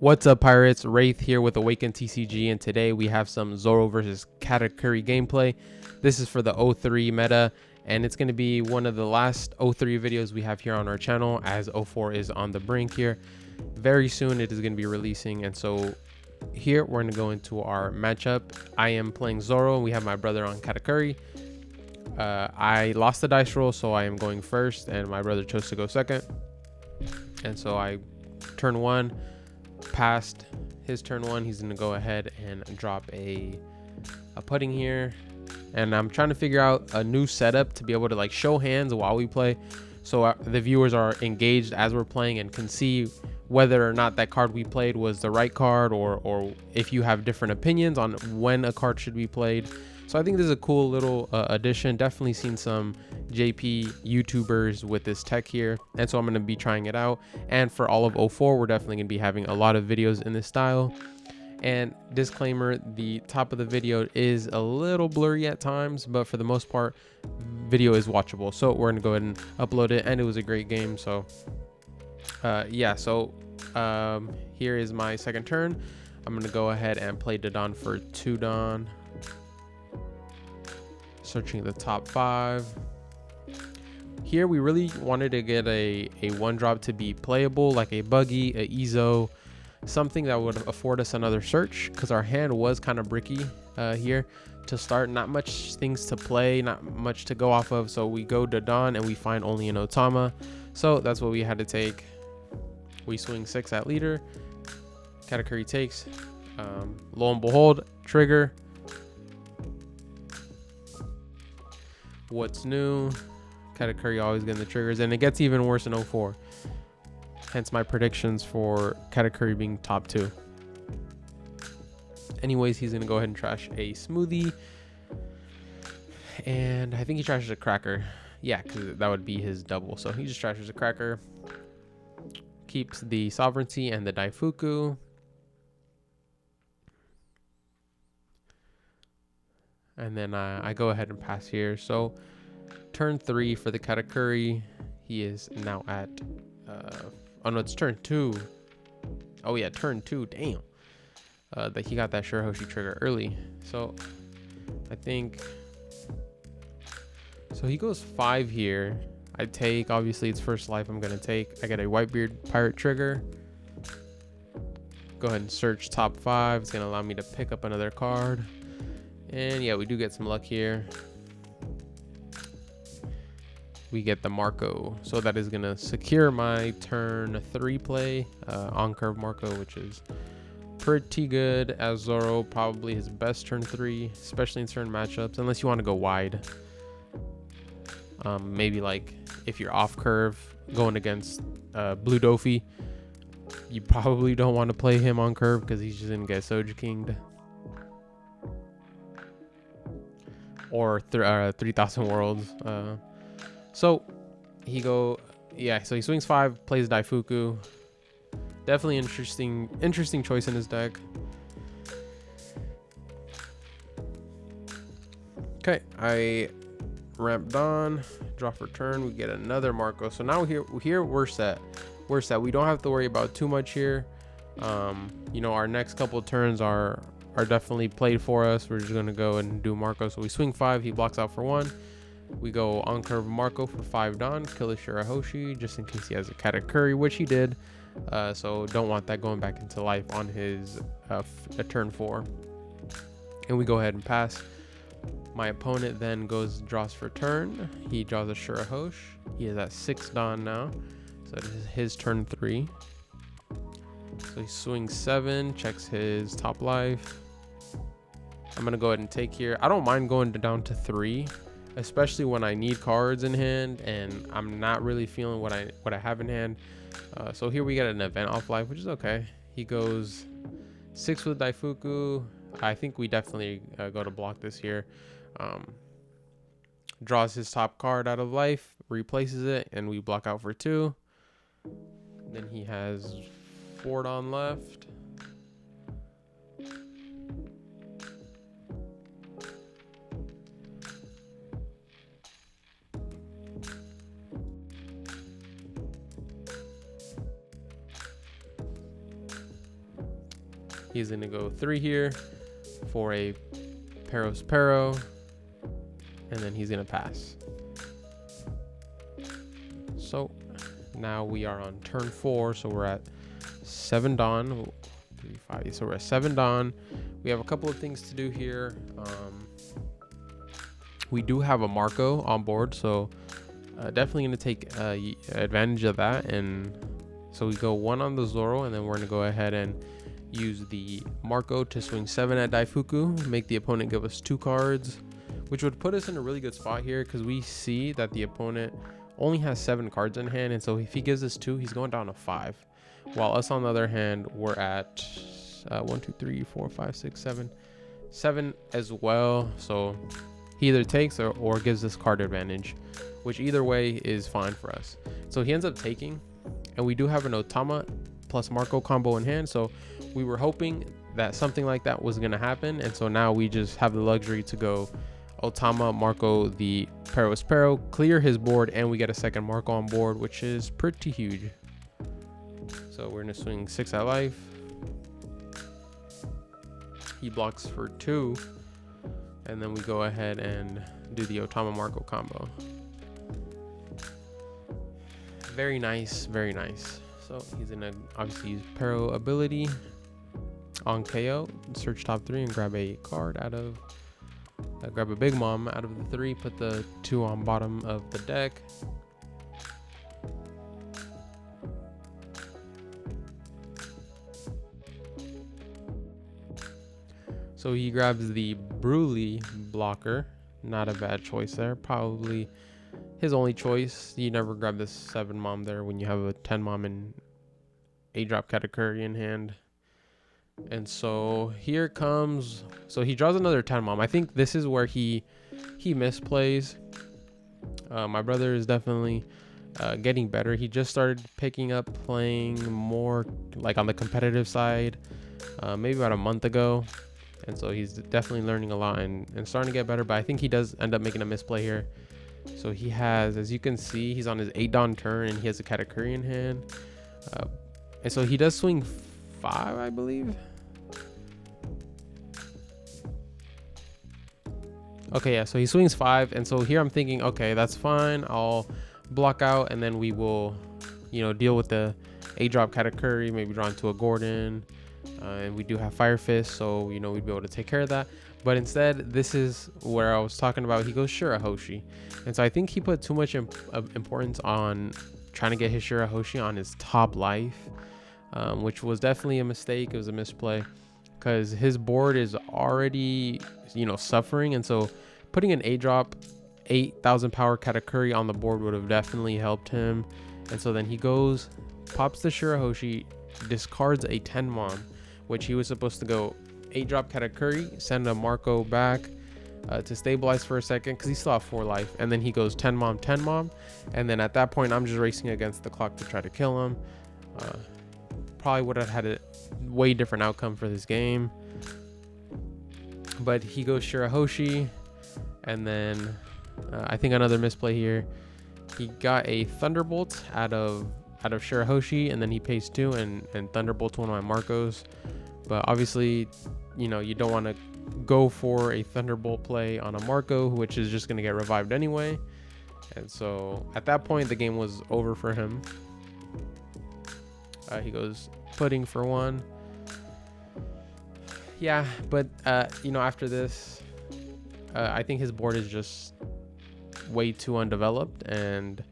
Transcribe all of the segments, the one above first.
What's up, Pirates? Wraith here with Awaken TCG, and today we have some ZORO versus KATAKURI gameplay. This is for the 03 meta, and it's going to be one of the last 03 videos we have here on our channel, as 04 is on the brink here. Very soon it is going to be releasing, and so here we're going to go into our matchup. I am playing ZORO, and we have my brother on KATAKURI. I lost the dice roll, so I am going first, and my brother chose to go second. And so I turn one. Past his turn one, he's gonna go ahead and drop a pudding here, and I'm trying to figure out a new setup to be able to like show hands while we play, so the viewers are engaged as we're playing and can see whether or not that card we played was the right card, or if you have different opinions on when a card should be played. So I think this is a cool little addition. Definitely seen some JP YouTubers with this tech here, and so I'm going to be trying it out. And for all of 04, we're definitely going to be having a lot of videos in this style. And disclaimer, the top of the video is a little blurry at times, but for the most part, video is watchable. So we're going to go ahead and upload it, and it was a great game. So yeah, so here is my second turn. I'm going to go ahead and play Dodon for 2 Don. Searching the top 5. Here we really wanted to get a 1-drop to be playable, like a buggy, a Ezo, something that would afford us another search, because our hand was kind of bricky here to start. Not much things to play, not much to go off of, so we go to Dodon and we find only an Otama, so that's what we had to take. We swing 6 at leader. KATAKURI takes. Lo and behold, trigger. What's new? KATAKURI always getting the triggers, and it gets even worse in 04. Hence my predictions for KATAKURI being top 2. Anyways, he's gonna go ahead and trash a smoothie, and I think he trashes a cracker. Yeah, because that would be his double. So he just trashes a cracker, keeps the sovereignty and the Daifuku. And then I go ahead and pass here. So turn 3 for the KATAKURI. He is now at oh no, it's turn 2. Oh yeah, turn 2. Damn. That he got that Shirahoshi trigger early. So I think so he goes 5 here. I take, obviously it's first life I'm gonna take. I get a Whitebeard pirate trigger. Go ahead and search top 5. It's gonna allow me to pick up another card. And yeah, we do get some luck here. We get the Marco, so that is gonna secure my turn 3 play on curve Marco, which is pretty good, as ZORO probably his best turn 3, especially in certain matchups, unless you want to go wide. Maybe like if you're off curve going against Blue Dofi, you probably don't want to play him on curve because he's just gonna get Soja King'd. Or 3,000 worlds. So he swings 5, plays Daifuku. Definitely interesting choice in his deck. Okay, I ramp Don, draw for turn. We get another Marco. So now here we're set. We're set. We don't have to worry about too much here. You know, our next couple of turns are definitely played for us. We're just gonna go and do Marco. So we swing 5, he blocks out for 1. We go on curve Marco for 5 Don, kill the Shirahoshi just in case he has a KATAKURI, which he did. So don't want that going back into life on his turn 4. And we go ahead and pass. My opponent then draws for turn. He draws a Shirahoshi. He is at 6 Don now. So this is his turn 3. So he swings 7, checks his top life. I'm gonna go ahead and take here. I don't mind going down to 3, especially when I need cards in hand and I'm not really feeling what I have in hand. So here we get an event off life, which is okay. He goes 6 with Daifuku. I think we definitely go to block this here. Draws his top card out of life, replaces it, and we block out for 2. Then he has 4 Don left. He's gonna go 3 here for a Peros Pero, and then he's gonna pass. So now we are on turn 4, so we're at 7 Dawn. 3, 5. So we're at 7 Dawn. We have a couple of things to do here. We do have a Marco on board, so definitely going to take advantage of that. And so we go 1 on the Zoro, and then we're going to go ahead and use the Marco to swing 7 at Daifuku, make the opponent give us 2 cards, which would put us in a really good spot here because we see that the opponent only has 7 cards in hand, and so if he gives us 2, he's going down to 5, while us on the other hand, we're at 1, 2, 3, 4, 5, 6, 7 as well. So he either takes or gives us card advantage, which either way is fine for us. So he ends up taking, and we do have an Otama plus Marco combo in hand, so we were hoping that something like that was going to happen, and so now we just have the luxury to go Otama, Marco, the Peros Pero, clear his board, and we get a second Marco on board, which is pretty huge. So we're going to swing 6 at life. He blocks for 2, and then we go ahead and do the Otama Marco combo. Very nice, very nice. So he's gonna obviously use Pero ability on KO, search top 3 and grab a card out of grab a Big Mom out of the 3, put the 2 on bottom of the deck. So he grabs the Broly blocker. Not a bad choice there. Probably his only choice. You never grab this 7 Mom there when you have a 10 Mom and a drop Katakuri in hand. And so here comes, so he draws another 10 Mom. I think this is where he misplays. My brother is definitely getting better. He just started picking up playing more like on the competitive side maybe about a month ago. And so he's definitely learning a lot and starting to get better, but I think he does end up making a misplay here. So he has, as you can see, he's on his 8 Dawn turn and he has a Katakuri in hand. And so he does swing 5, I believe. Okay, yeah, so he swings 5, and so here I'm thinking, okay, that's fine. I'll block out, and then we will, you know, deal with the A-drop Katakuri, maybe draw into a Gordon. And we do have Fire Fist, so you know we'd be able to take care of that. But instead, this is where I was talking about. He goes Shirahoshi, and so I think he put too much importance on trying to get his Shirahoshi on his top life, which was definitely a mistake. It was a misplay because his board is already, you know, suffering, and so putting an A-drop 8,000 power Katakuri on the board would have definitely helped him. And so then he goes, pops the Shirahoshi, discards a 10 Mom, which he was supposed to go 8-drop Katakuri, send a Marco back to stabilize for a second because he still have 4 life, and then he goes 10 Mom, 10 Mom, and then at that point I'm just racing against the clock to try to kill him. Probably would have had a way different outcome for this game, but he goes Shirahoshi, and then I think another misplay here. He got a Thunderbolt out of Shirahoshi, and then he pays 2 and Thunderbolts one of my Marcos. But obviously, you know, you don't want to go for a Thunderbolt play on a Marco, which is just going to get revived anyway. And so at that point, the game was over for him. He goes Pudding for 1. Yeah, but you know, after this, I think his board is just way too undeveloped, and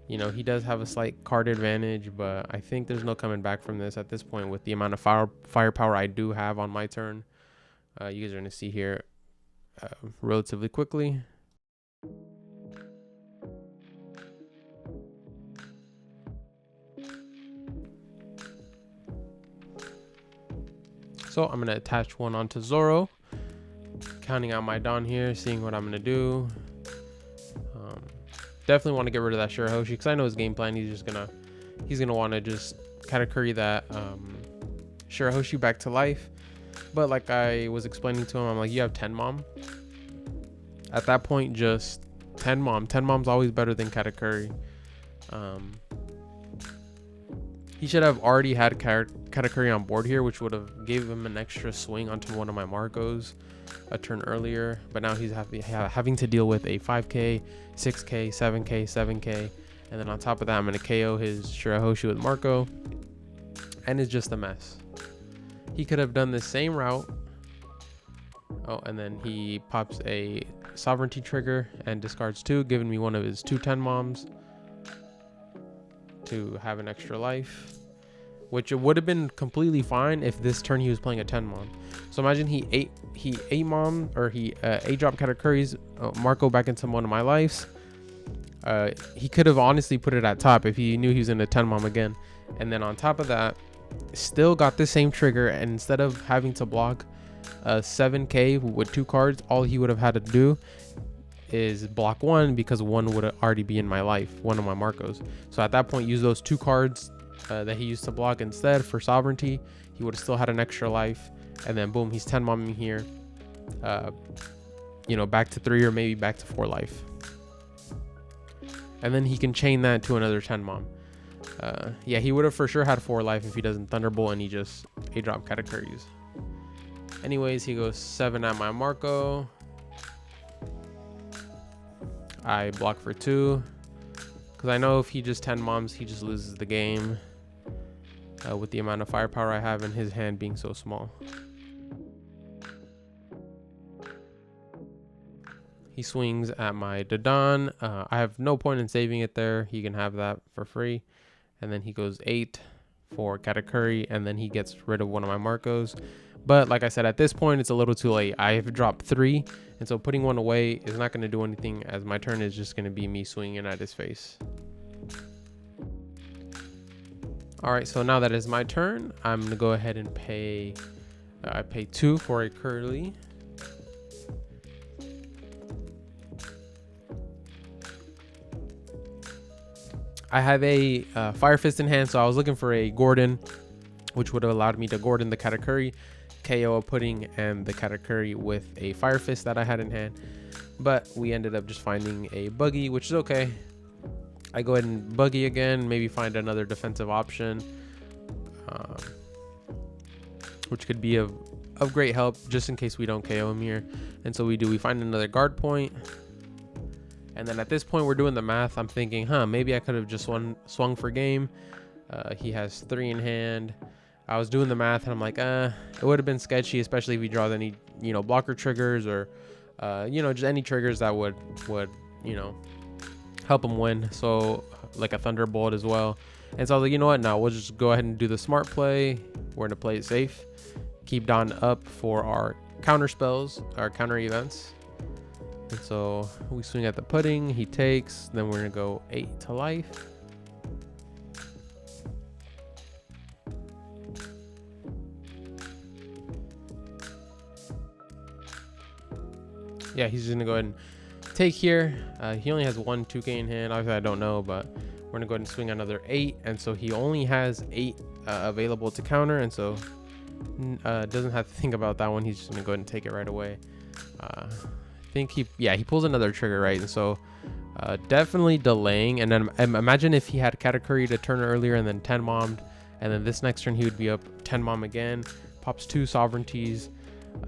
you know, he does have a slight card advantage, but I think there's no coming back from this at this point with the amount of firepower I do have on my turn. You guys are going to see here relatively quickly. So I'm going to attach one onto Zoro, counting out my Dawn here, seeing what I'm going to do. Definitely want to get rid of that Shirahoshi because I know his game plan. He's gonna want to just Katakuri that Shirahoshi back to life. But like I was explaining to him, I'm like, you have 10 Mom. At that point, just 10 Mom. 10 Mom's always better than Katakuri. He should have already had Katakuri on board here, which would have gave him an extra swing onto one of my Marcos a turn earlier. But now he's having to deal with a 5k, 6k, 7k, 7k. And then on top of that, I'm going to KO his Shirahoshi with Marco. And it's just a mess. He could have done the same route. Oh, and then he pops a sovereignty trigger and discards 2, giving me one of his 2 10 moms to have an extra life, which it would have been completely fine if this turn he was playing a 10 mom. So imagine he 8 mom, or he 8 drop Katakuri's Marco back into one of my lives. He could have honestly put it at top if he knew he was in a 10 mom again. And then on top of that, still got the same trigger, and instead of having to block 7k with 2 cards, all he would have had to do is block 1, because 1 would already be in my life, one of my Marcos. So at that point, use those 2 cards that he used to block instead for sovereignty. He would have still had an extra life, and then boom, he's 10 momming here, you know, back to 3 or maybe back to 4 life. And then he can chain that to another 10 mom. Yeah, he would have for sure had 4 life if he doesn't Thunderbolt and he just 8 drop Katakuris. Anyways, he goes 7 at my Marco. I block for 2, because I know if he just 10 moms, he just loses the game with the amount of firepower I have and his hand being so small. He swings at my Dadan. I have no point in saving it there. He can have that for free. And then he goes 8 for Katakuri, and then he gets rid of one of my Marcos. But like I said, at this point, it's a little too late. I have dropped 3, and so putting 1 away is not going to do anything, as my turn is just going to be me swinging at his face. All right, so now that is my turn. I'm going to go ahead and pay. I pay 2 for a Curly. I have a Fire Fist in hand, so I was looking for a Gordon, which would have allowed me to Gordon the Katakuri, KO a Pudding, and the Katakuri with a Fire Fist that I had in hand. But we ended up just finding a Buggy, which is okay. I go ahead and Buggy again, maybe find another defensive option, which could be of great help just in case we don't KO him here. And so we do. We find another guard point. And then at this point, we're doing the math. I'm thinking, maybe I could have just swung for game. He has 3 in hand. I was doing the math, and I'm like, it would have been sketchy, especially if he draws any, blocker triggers or, just any triggers that would, help him win. So like a Thunderbolt as well. And so I was like, you know what? Now we'll just go ahead and do the smart play. We're gonna play it safe. Keep Don up for our counter spells, our counter events. And so we swing at the Pudding, he takes, then we're gonna go 8 to life. Yeah, he's just gonna go ahead and take here. He only has 1 2k in hand. Obviously I don't know, but we're gonna go ahead and swing another 8. And so he only has 8 available to counter, and so doesn't have to think about that one. He's just gonna go ahead and take it right away. I think he pulls another trigger, right? And so definitely delaying. And then imagine if he had Katakuri to turn earlier and then 10 mommed, and then this next turn he would be up 10 mom again, pops 2 sovereignties.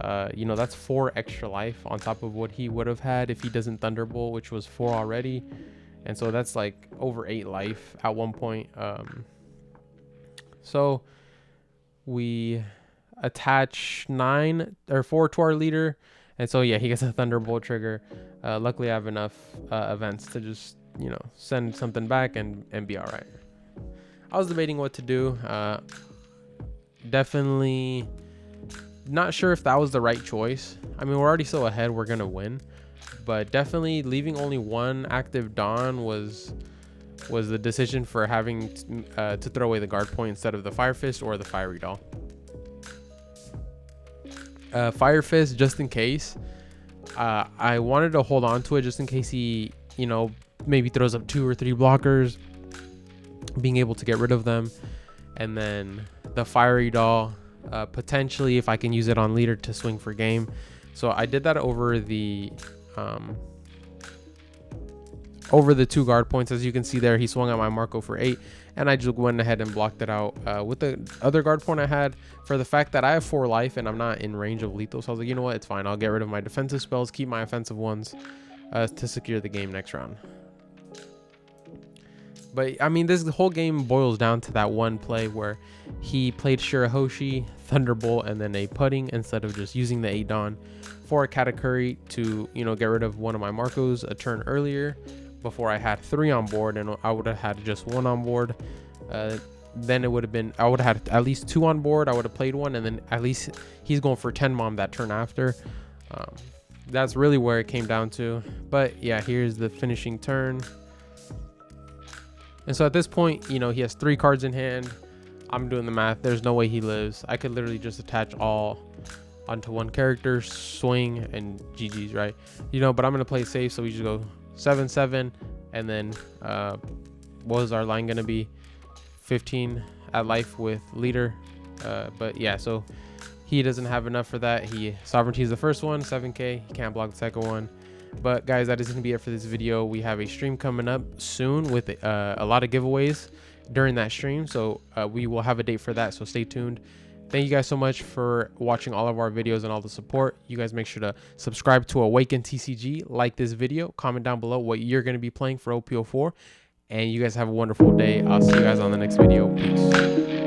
That's 4 extra life on top of what he would have had if he doesn't Thunderbolt, which was 4 already. And so that's like over 8 life at one point. So we attach 4 to our leader. And so, yeah, he gets a Thunderbolt trigger. Luckily, I have enough events to just, send something back and be all right. I was debating what to do. Definitely not sure if that was the right choice. I mean, we're already so ahead, we're going to win. But definitely leaving only 1 active Dawn was the decision for having to throw away the guard point instead of the Fire Fist or the Fiery Doll. Fire Fist, just in case. I wanted to hold on to it just in case he, maybe throws up 2 or 3 blockers, being able to get rid of them. And then the Fiery Doll, potentially if I can use it on leader to swing for game. So I did that over the 2 guard points. As you can see there, he swung at my Marco for 8. and I just went ahead and blocked it out with the other guard point I had, for the fact that I have 4 life and I'm not in range of lethal. So I was like, you know what, it's fine, I'll get rid of my defensive spells, keep my offensive ones to secure the game next round. But I mean, this whole game boils down to that one play where he played Shirahoshi, Thunderbolt, and then a putting instead of just using the Adon for a Katakuri to, you know, get rid of one of my Marcos a turn earlier before I had 3 on board, and I would have had just 1 on board. Then it would have been, I would have had at least 2 on board. I would have played 1, and then at least he's going for 10 mom that turn after. That's really where it came down to. But yeah, here's the finishing turn. And so at this point, you know, he has 3 cards in hand. I'm doing the math. There's no way he lives. I could literally just attach all onto one character, swing, and GG's, right? You know, but I'm going to play safe. So we just go 7-7. And then what was our line going to be? 15 at life with leader. But yeah, so he doesn't have enough for that. Sovereignty is the first one, 7k. He can't block the second one. But guys, that is going to be it for this video. We have a stream coming up soon with a lot of giveaways during that stream, so we will have a date for that, so stay tuned. Thank you guys so much for watching all of our videos and all the support. You guys make sure to subscribe to Awaken TCG, like this video, comment down below what you're going to be playing for OPO4, and you guys have a wonderful day. I'll see you guys on the next video. Peace.